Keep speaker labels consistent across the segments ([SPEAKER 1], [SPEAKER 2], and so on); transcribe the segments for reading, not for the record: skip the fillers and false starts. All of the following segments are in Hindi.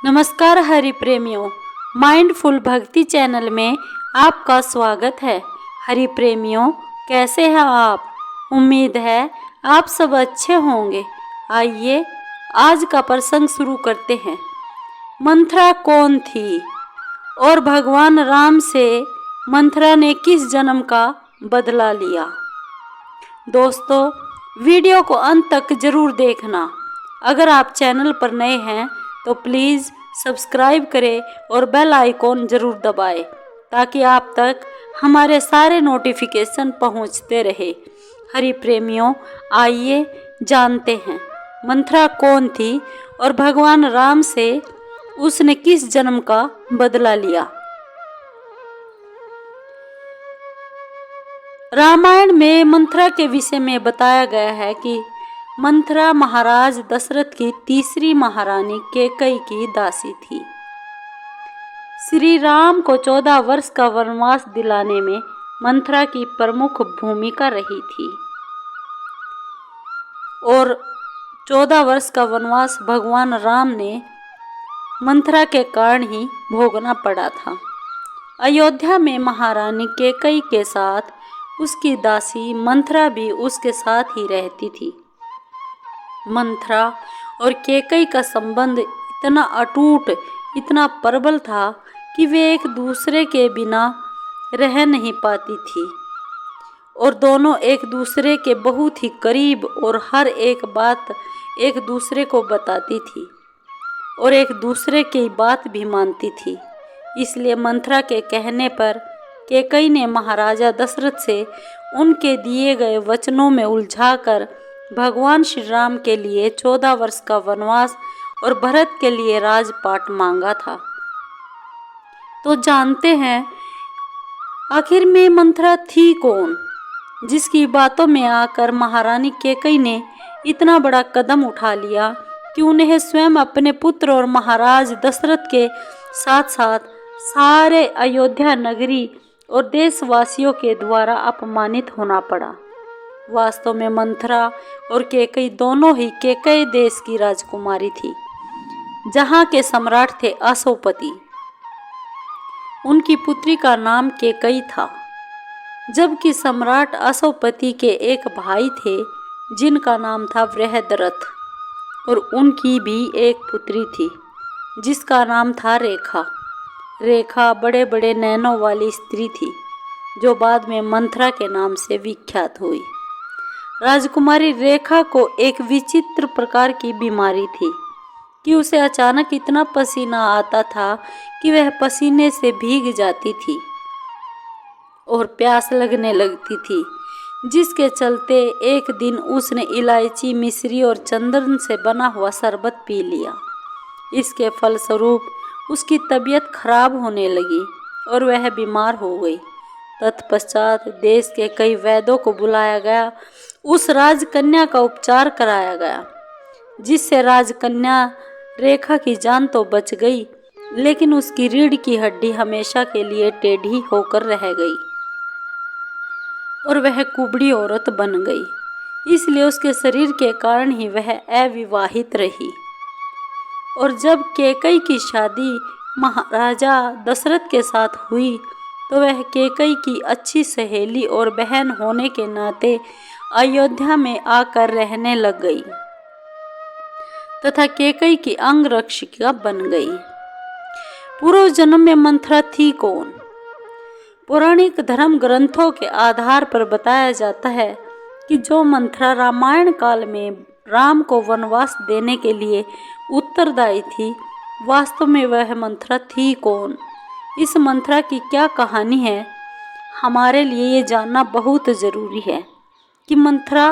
[SPEAKER 1] नमस्कार हरि प्रेमियों, माइंडफुल भक्ति चैनल में आपका स्वागत है। हरि प्रेमियों, कैसे हैं आप? उम्मीद है आप सब अच्छे होंगे। आइए आज का प्रसंग शुरू करते हैं। मंथरा कौन थी और भगवान राम से मंथरा ने किस जन्म का बदला लिया? दोस्तों, वीडियो को अंत तक जरूर देखना। अगर आप चैनल पर नए हैं तो प्लीज़ सब्सक्राइब करें और बेल आइकॉन ज़रूर दबाएं ताकि आप तक हमारे सारे नोटिफिकेशन पहुंचते रहे। हरि प्रेमियों, आइए जानते हैं मंथरा कौन थी और भगवान राम से उसने किस जन्म का बदला लिया। रामायण में मंथरा के विषय में बताया गया है कि मंथरा महाराज दशरथ की तीसरी महारानी कैकेयी की दासी थी। श्री राम को 14 वर्ष का वनवास दिलाने में मंथरा की प्रमुख भूमिका रही थी और 14 वर्ष का वनवास भगवान राम ने मंथरा के कारण ही भोगना पड़ा था। अयोध्या में महारानी कैकेयी के साथ उसकी दासी मंथरा भी उसके साथ ही रहती थी। मंथरा और कैकेयी का संबंध इतना अटूट, इतना प्रबल था कि वे एक दूसरे के बिना रह नहीं पाती थी और दोनों एक दूसरे के बहुत ही करीब और हर एक बात एक दूसरे को बताती थी और एक दूसरे की बात भी मानती थी। इसलिए मंथरा के कहने पर कैकेयी ने महाराजा दशरथ से उनके दिए गए वचनों में उलझाकर भगवान श्री राम के लिए 14 वर्ष का वनवास और भरत के लिए राजपाट मांगा था। तो जानते हैं आखिर में मंथरा थी कौन, जिसकी बातों में आकर महारानी कैकेयी ने इतना बड़ा कदम उठा लिया कि उन्हें स्वयं अपने पुत्र और महाराज दशरथ के साथ साथ सारे अयोध्या नगरी और देशवासियों के द्वारा अपमानित होना पड़ा। वास्तव में मंथरा और कैकेयी दोनों ही कैकेयी देश की राजकुमारी थी, जहाँ के सम्राट थे अशोपति। उनकी पुत्री का नाम कैकेयी था, जबकि सम्राट अशोपति के एक भाई थे जिनका नाम था बृहद्रथ और उनकी भी एक पुत्री थी जिसका नाम था रेखा। रेखा बड़े बड़े नैनों वाली स्त्री थी जो बाद में मंथरा के नाम से विख्यात हुई। राजकुमारी रेखा को एक विचित्र प्रकार की बीमारी थी कि उसे अचानक इतना पसीना आता था कि वह पसीने से भीग जाती थी और प्यास लगने लगती थी, जिसके चलते एक दिन उसने इलायची, मिश्री और चंदन से बना हुआ शरबत पी लिया। इसके फलस्वरूप उसकी तबीयत खराब होने लगी और वह बीमार हो गई। तत्पश्चात देश के कई वैद्यों को बुलाया गया, उस राजकन्या का उपचार कराया गया, जिससे राजकन्या रेखा की जान तो बच गई, लेकिन उसकी रीढ़ की हड्डी हमेशा के लिए टेढ़ी होकर रह गई और वह कुबड़ी औरत बन गई। इसलिए उसके शरीर के कारण ही वह अविवाहित रही। और जब कैकेयी की शादी महाराजा दशरथ के साथ हुई तो वह कैकेयी की अच्छी सहेली और बहन होने के नाते अयोध्या में आकर रहने लग गई तथा कैकेयी की अंगरक्षिका बन गई। पूर्व जन्म में मंथरा थी कौन? पौराणिक धर्म ग्रंथों के आधार पर बताया जाता है कि जो मंथरा रामायण काल में राम को वनवास देने के लिए उत्तरदायी थी, वास्तव में वह मंथरा थी कौन? इस मंथरा की क्या कहानी है? हमारे लिए ये जानना बहुत ज़रूरी है कि मंथरा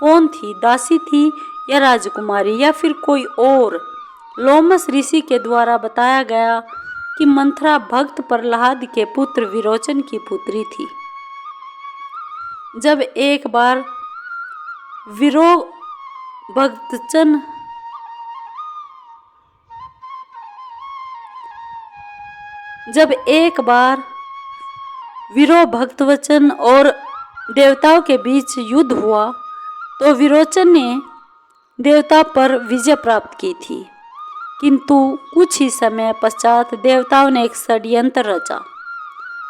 [SPEAKER 1] कौन थी, दासी थी या राजकुमारी या फिर कोई और। लोमस ऋषि के द्वारा बताया गया कि मंथरा भक्त प्रहलाद के पुत्र विरोचन की पुत्री थी। जब एक बार भक्तवचन और देवताओं के बीच युद्ध हुआ तो विरोचन ने देवता पर विजय प्राप्त की थी, किंतु कुछ ही समय पश्चात देवताओं ने एक षड्यंत्र रचा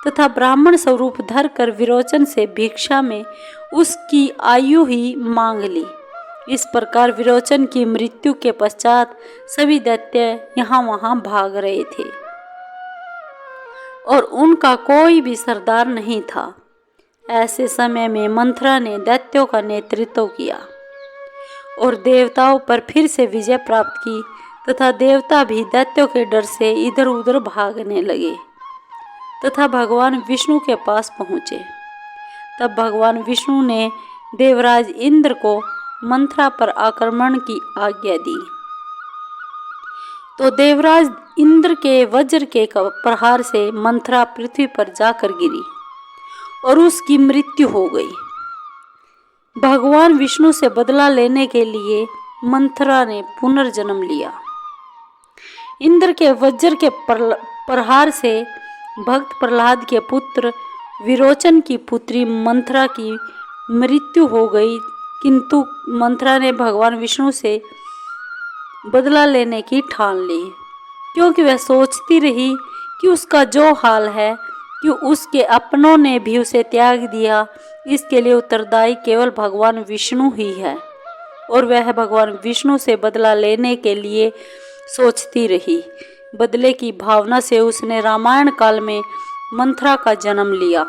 [SPEAKER 1] तथा ब्राह्मण स्वरूप धरकर विरोचन से भिक्षा में उसकी आयु ही मांग ली। इस प्रकार विरोचन की मृत्यु के पश्चात सभी दैत्य यहाँ वहाँ भाग रहे थे और उनका कोई भी सरदार नहीं था। ऐसे समय में मंथरा ने दैत्यों का नेतृत्व किया और देवताओं पर फिर से विजय प्राप्त की तथा देवता भी दैत्यों के डर से इधर उधर भागने लगे तथा भगवान विष्णु के पास पहुँचे। तब भगवान विष्णु ने देवराज इंद्र को मंथरा पर आक्रमण की आज्ञा दी तो देवराज इंद्र के वज्र के प्रहार से मंथरा पृथ्वी पर जाकर गिरी और उसकी मृत्यु हो गई। भगवान विष्णु से बदला लेने के लिए मंथरा ने पुनर्जन्म लिया। इंद्र के वज्र के प्रहार से भक्त प्रहलाद के पुत्र विरोचन की पुत्री मंथरा की मृत्यु हो गई, किंतु मंथरा ने भगवान विष्णु से बदला लेने की ठान ली, क्योंकि वह सोचती रही कि उसका जो हाल है कि उसके अपनों ने भी उसे त्याग दिया, इसके लिए उत्तरदायी केवल भगवान विष्णु ही है। और वह भगवान विष्णु से बदला लेने के लिए सोचती रही। बदले की भावना से उसने रामायण काल में मंथरा का जन्म लिया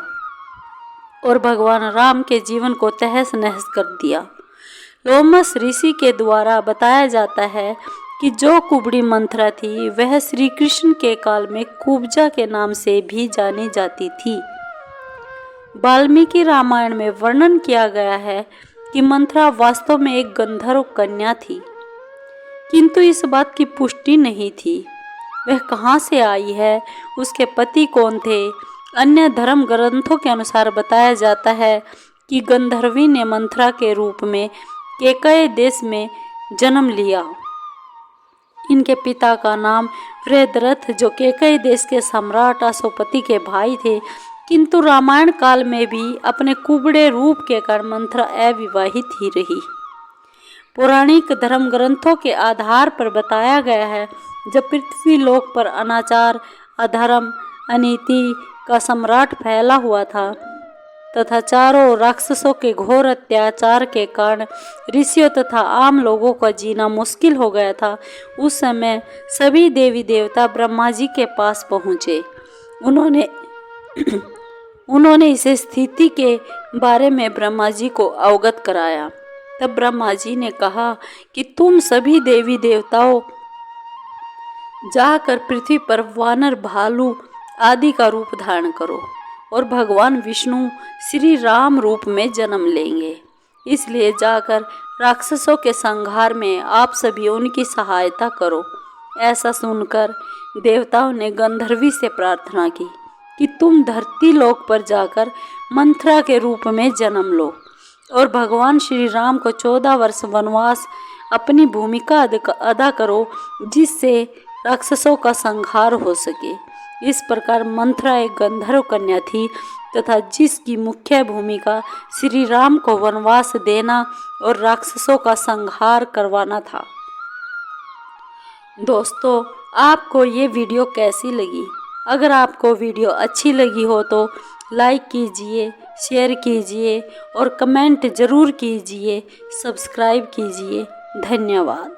[SPEAKER 1] और भगवान राम के जीवन को तहस नहस कर दिया। लोमस ऋषि के द्वारा बताया जाता है कि जो कुबड़ी मंथरा थी वह श्री कृष्ण के काल में कुब्जा के नाम से भी जानी जाती थी। वाल्मीकि रामायण में वर्णन किया गया है कि मंथरा वास्तव में एक गंधर्व कन्या थी, किंतु इस बात की पुष्टि नहीं थी वह कहाँ से आई है, उसके पति कौन थे। अन्य धर्म ग्रंथों के अनुसार बताया जाता है कि गंधर्वी ने मंथरा के रूप में केकय देश में जन्म लिया। इनके पिता का नाम वृहद्रथ जो केकय देश के सम्राट अशोपति के भाई थे, किंतु रामायण काल में भी अपने कुबड़े रूप के कारण मंथरा अविवाहित ही रही। पौराणिक धर्म ग्रंथों के आधार पर बताया गया है जब पृथ्वी लोक पर अनाचार, अधर्म, अनीति का सम्राट फैला हुआ था तथा चारों राक्षसों के घोर अत्याचार के कारण ऋषियों तथा आम लोगों का जीना मुश्किल हो गया था, उस समय सभी देवी देवता ब्रह्मा जी के पास पहुँचे। उन्होंने इस स्थिति के बारे में ब्रह्मा जी को अवगत कराया। तब ब्रह्मा जी ने कहा कि तुम सभी देवी देवताओं जाकर पृथ्वी पर वानर, भालू आदि का रूप धारण करो और भगवान विष्णु श्री राम रूप में जन्म लेंगे, इसलिए जाकर राक्षसों के संहार में आप सभी उनकी सहायता करो। ऐसा सुनकर देवताओं ने गंधर्वी से प्रार्थना की कि तुम धरती लोक पर जाकर मंथरा के रूप में जन्म लो और भगवान श्री राम को 14 वर्ष वनवास अपनी भूमिका अदा करो, जिससे राक्षसों का संहार हो सके। इस प्रकार मंथरा एक गंधर्व कन्या थी तथा जिसकी मुख्य भूमिका श्री राम को वनवास देना और राक्षसों का संहार करवाना था। दोस्तों, आपको ये वीडियो कैसी लगी? अगर आपको वीडियो अच्छी लगी हो तो लाइक कीजिए, शेयर कीजिए और कमेंट ज़रूर कीजिए, सब्सक्राइब कीजिए। धन्यवाद।